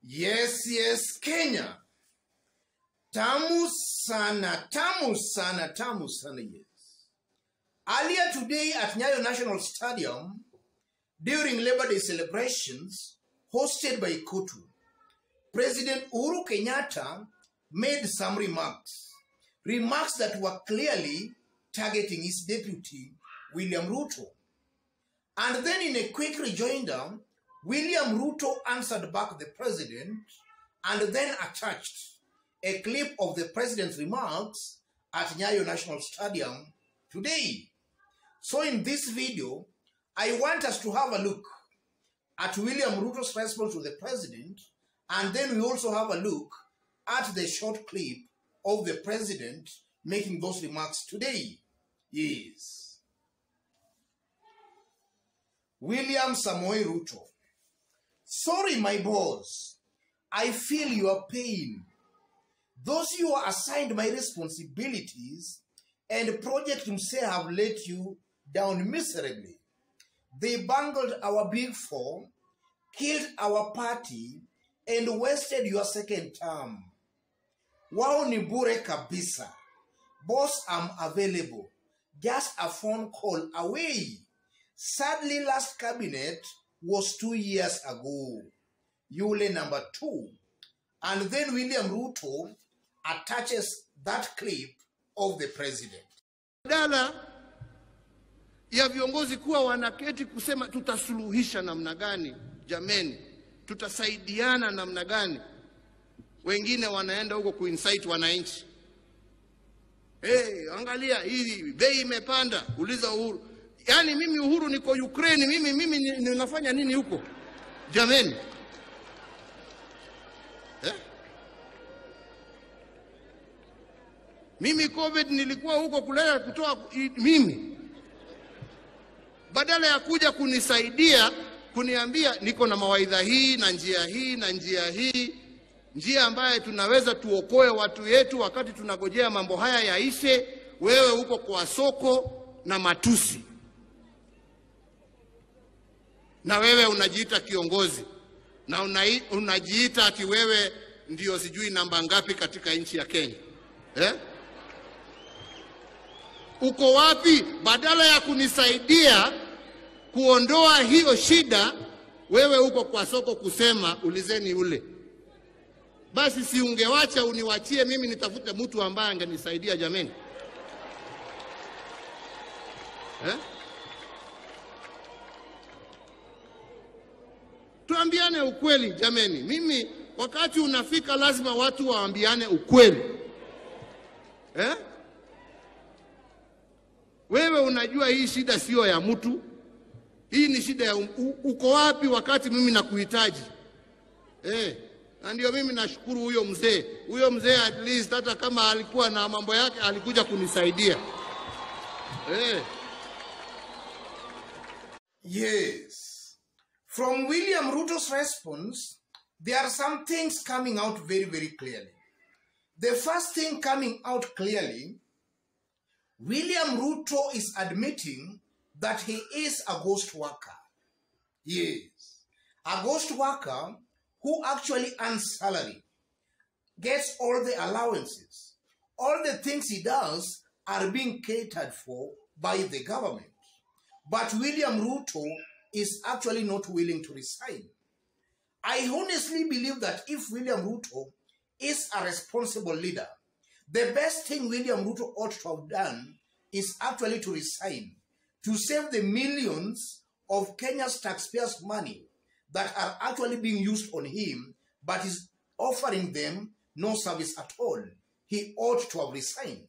Yes, Kenya. Tamu sana, yes. Earlier today at Nyayo National Stadium, during Labor Day celebrations hosted by Kutu, President Uhuru Kenyatta made some remarks that were clearly targeting his deputy, William Ruto. And then in a quick rejoinder, William Ruto answered back the president and then attached a clip of the president's remarks at Nyayo National Stadium today. So in this video, I want us to have a look at William Ruto's response to the president, and then we also have a look at the short clip of the president making those remarks today. Yes. William Samoei Ruto. Sorry, my boss. I feel your pain. Those you are assigned my responsibilities and Project Mse have let you down miserably. They bungled our big four, killed our party, and wasted your second term. Wao ni bure kabisa. Boss, I'm available. Just a phone call away. Sadly, last cabinet was 2 years ago. Yule number 2. And then William Ruto attaches that clip of the president. Badala ya viongozi kuwa wanaketi kusema tutasuluhisha namna gani, jameni, tutasaidiana namna gani, wengine wanaenda huko kuinsight wananchi. Angalia hii bei imepanda, uliza Uhuru. Yaani mimi Uhuru niko Ukraine, mimi ninafanya nini huko? Jameni. Mimi COVID nilikuwa huko kulea kutoa mimi. Badala ya kuja kunisaidia, kuniambia niko na mawaidha hii na njia hii na njia hii, njia ambaye tunaweza tuokoe watu yetu wakati tunagojea mambo haya yaishe, wewe huko kwa soko na matusi. Na wewe unajiita kiongozi na unajiita ati wewe ndio sijui namba ngapi katika nchi ya Kenya. Uko wapi? Badala ya kunisaidia kuondoa hiyo shida, wewe uko kwa soko kusema ulizeni ule. Basi si ungewacha uniwachie mimi nitafute mtu ambaye angenisaidia, jameni. Tuambiane ukweli, jameni. Mimi wakati unafika lazima watu waambiane ukweli. Wewe unajua hii shida sio ya mtu. Hii ni shida ya uko wapi wakati mimi nakuhitaji. Na ndio mimi nashukuru huyo mzee. Huyo mzee at least hata kama alikuwa na mambo yake alikuja kunisaidia. Yes. From William Ruto's response, there are some things coming out very, very clearly. The first thing coming out clearly, William Ruto is admitting that he is a ghost worker. Yes. A ghost worker who actually earns salary, gets all the allowances. All the things he does are being catered for by the government. But William Ruto is actually not willing to resign. I honestly believe that if William Ruto is a responsible leader, the best thing William Ruto ought to have done is actually to resign, to save the millions of Kenya's taxpayers' money that are actually being used on him, but is offering them no service at all. He ought to have resigned.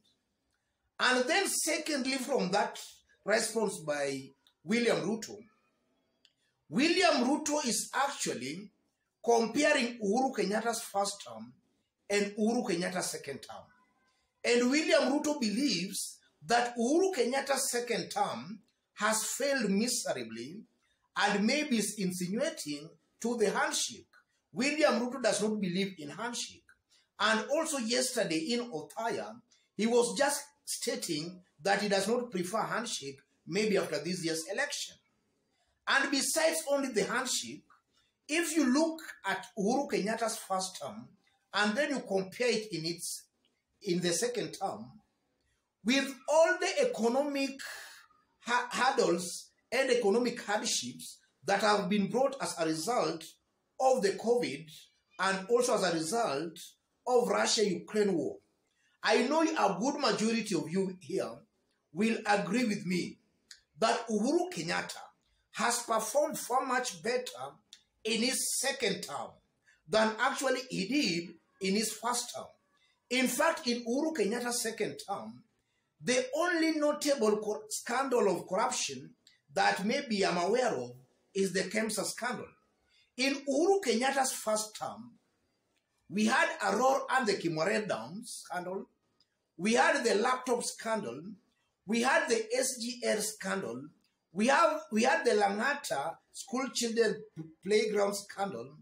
And then secondly, from that response by William Ruto is actually comparing Uhuru Kenyatta's first term and Uhuru Kenyatta's second term. And William Ruto believes that Uhuru Kenyatta's second term has failed miserably and maybe is insinuating to the handshake. William Ruto does not believe in handshake. And also yesterday in Othaya, he was just stating that he does not prefer handshake maybe after this year's election. And besides only the handshake, if you look at Uhuru Kenyatta's first term and then you compare it in the second term, with all the economic hurdles and economic hardships that have been brought as a result of the COVID and also as a result of Russia-Ukraine war, I know a good majority of you here will agree with me that Uhuru Kenyatta has performed far much better in his second term than actually he did in his first term. In fact, in Uhuru Kenyatta's second term, the only notable scandal of corruption that maybe I'm aware of is the KEMSA scandal. In Uhuru Kenyatta's first term, we had Aror and the Kimore Dam scandal, we had the laptop scandal, we had the SGR scandal, we had the Langata school children playground scandal,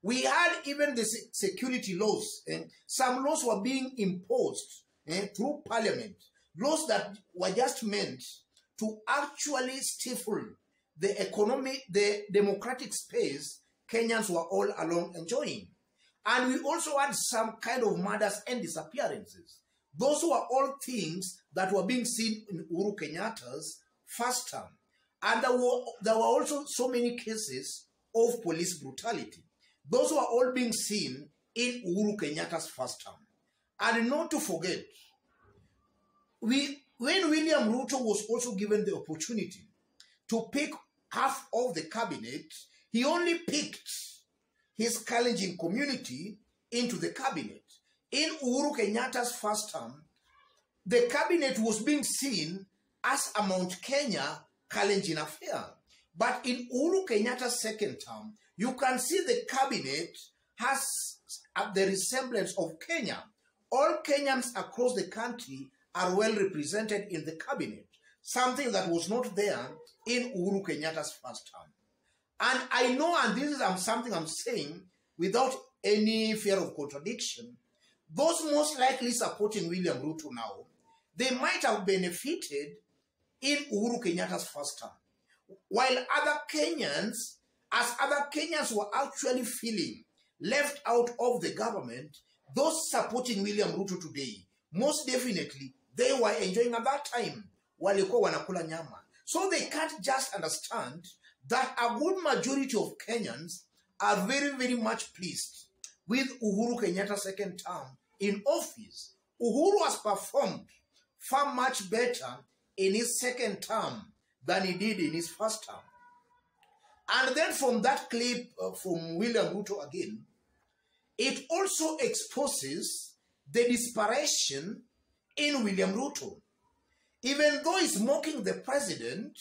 we had even the security laws. Some laws were being imposed through parliament, laws that were just meant to actually stifle the economy, the democratic space Kenyans were all along enjoying. And we also had some kind of murders and disappearances. Those were all things that were being seen in Uhuru Kenyatta's first term. And there were also so many cases of police brutality. Those were all being seen in Uhuru Kenyatta's first term. And not to forget, when William Ruto was also given the opportunity to pick half of the cabinet, he only picked his Kalenjin community into the cabinet. In Uhuru Kenyatta's first term, the cabinet was being seen as a Mount Kenya Kalenjin affair. But in Uhuru Kenyatta's second term, you can see the cabinet has the resemblance of Kenya. All Kenyans across the country are well represented in the cabinet, something that was not there in Uhuru Kenyatta's first term. And I know, and this is something I'm saying without any fear of contradiction, those most likely supporting William Ruto now, they might have benefited in Uhuru Kenyatta's first term. While other Kenyans were actually feeling left out of the government, those supporting William Ruto today, most definitely, they were enjoying at that time walikuwa wanakula nyama. So they can't just understand that a good majority of Kenyans are very, very much pleased with Uhuru Kenyatta's second term in office. Uhuru has performed far much better in his second term than he did in his first term. And then from that clip from William Ruto again, it also exposes the desperation in William Ruto. Even though he's mocking the president,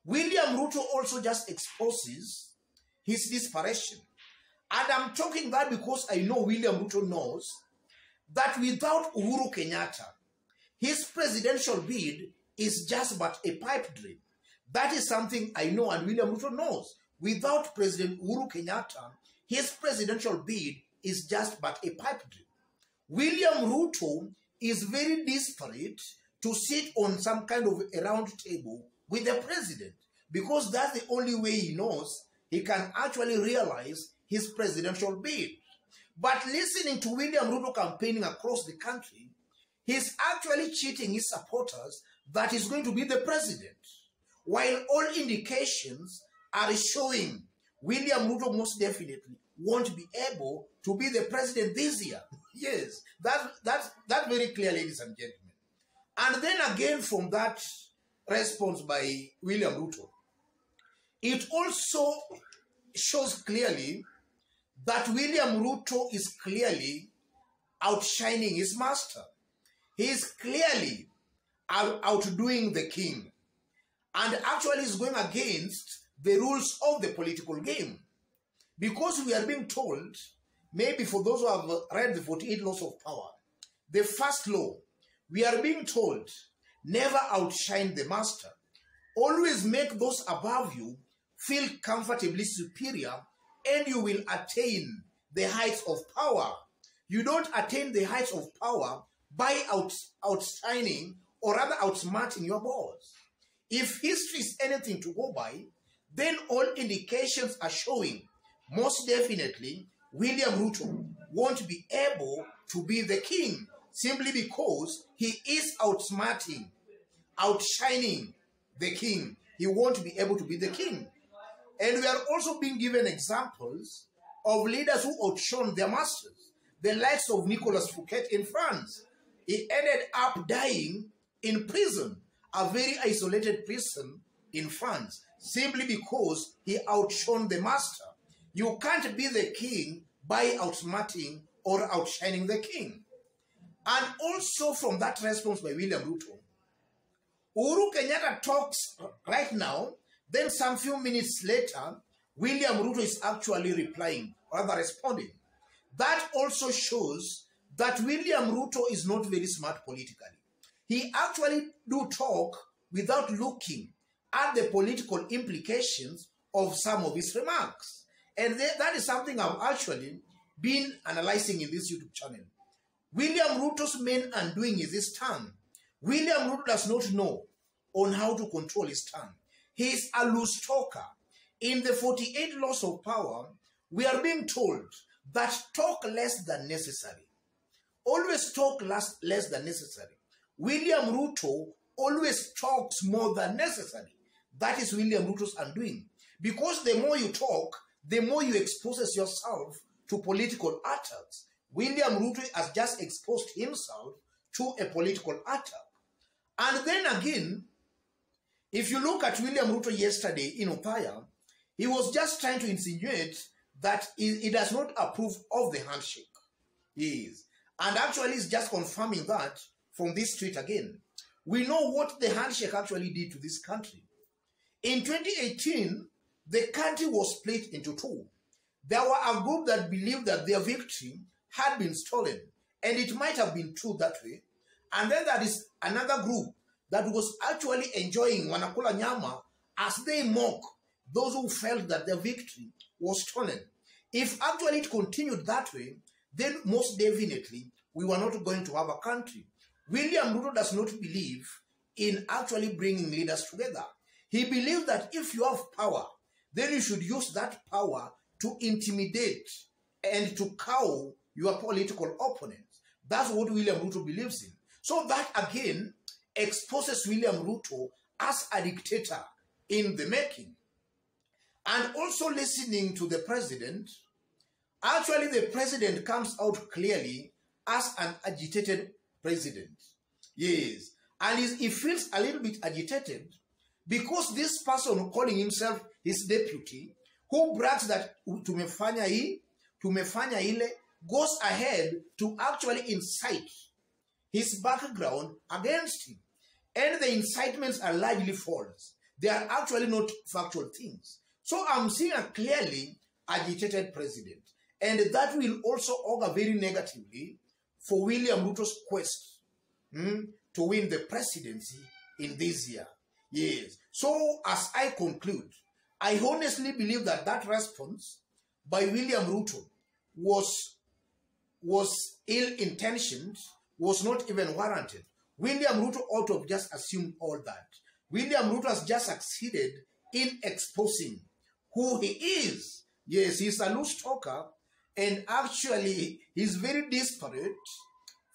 William Ruto also just exposes his desperation. And I'm talking that because I know William Ruto knows that without Uhuru Kenyatta, his presidential bid is just but a pipe dream. That is something I know and William Ruto knows. Without President Uhuru Kenyatta, his presidential bid is just but a pipe dream. William Ruto is very desperate to sit on some kind of a round table with the president because that's the only way he knows he can actually realize his presidential bid. But listening to William Ruto campaigning across the country, he's actually cheating his supporters that he's going to be the president. While all indications are showing William Ruto most definitely won't be able to be the president this year. Yes, that's very clear, ladies and gentlemen. And then again from that response by William Ruto, it also shows clearly that William Ruto is clearly outshining his master. He is clearly outdoing the king and actually is going against the rules of the political game. Because we are being told, maybe for those who have read the 48 laws of power, the first law, we are being told, never outshine the master. Always make those above you feel comfortably superior and you will attain the heights of power. You don't attain the heights of power by outshining or rather outsmarting your boss. If history is anything to go by, then all indications are showing most definitely William Ruto won't be able to be the king simply because he is outsmarting, outshining the king. He won't be able to be the king. And we are also being given examples of leaders who outshone their masters, the likes of Nicolas Fouquet in France. He ended up dying in prison, a very isolated prison in France, simply because he outshone the master. You can't be the king by outsmarting or outshining the king. And also from that response by William Ruto, Uhuru Kenyatta talks right now, then some few minutes later, William Ruto is actually replying, or rather responding. That also shows that William Ruto is not very smart politically. He actually do talk without looking at the political implications of some of his remarks. And that is something I've actually been analyzing in this YouTube channel. William Ruto's main undoing is his tongue. William Ruto does not know on how to control his tongue. He is a loose talker. In the 48 laws of power, we are being told that talk less than necessary. Always talk less than necessary. William Ruto always talks more than necessary. That is William Ruto's undoing. Because the more you talk, the more you expose yourself to political attacks. William Ruto has just exposed himself to a political attack. And then again, if you look at William Ruto yesterday in Othaya, he was just trying to insinuate that he does not approve of the handshake. Yes. And actually is just confirming that from this tweet again. We know what the handshake actually did to this country. In 2018, the country was split into two. There were a group that believed that their victory had been stolen, and it might have been true that way. And then there is another group that was actually enjoying wanakula nyama as they mock those who felt that their victory was stolen. If actually it continued that way, then most definitely we were not going to have a country. William Ruto does not believe in actually bringing leaders together. He believes that if you have power, then you should use that power to intimidate and to cow your political opponents. That's what William Ruto believes in. So that again exposes William Ruto as a dictator in the making. And also listening to the president, actually the president comes out clearly as an agitated president. Yes. And he feels a little bit agitated because this person calling himself his deputy, who brags that tumefanya hii, tumefanya ile, goes ahead to actually incite his background against him. And the incitements are largely false. They are actually not factual things. So I'm seeing a clearly agitated president. And that will also augur very negatively for William Ruto's quest to win the presidency in this year. Yes. So as I conclude, I honestly believe that that response by William Ruto was ill-intentioned, was not even warranted. William Ruto ought to have just assumed all that. William Ruto has just succeeded in exposing who he is. Yes, he's a loose talker, and actually he's very desperate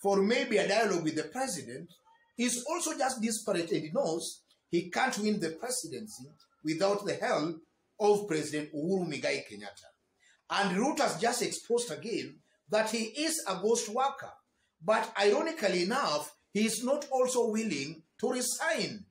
for maybe a dialogue with the president. He's also just desperate, and he knows he can't win the presidency without the help of President Uhuru Muigai Kenyatta. And Ruto has just exposed again that he is a ghost worker. But ironically enough, he is not also willing to resign.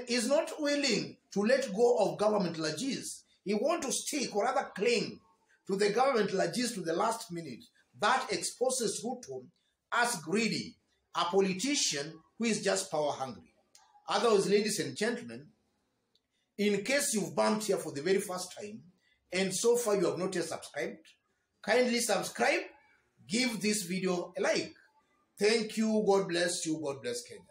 He's not willing to let go of government legacies. He wants to stick or rather cling to the government legacies to the last minute. That exposes Ruto as greedy, a politician who is just power hungry. Otherwise, ladies and gentlemen, in case you've bumped here for the very first time, and so far you have not yet subscribed, kindly subscribe, give this video a like. Thank you, God bless you, God bless Kenya.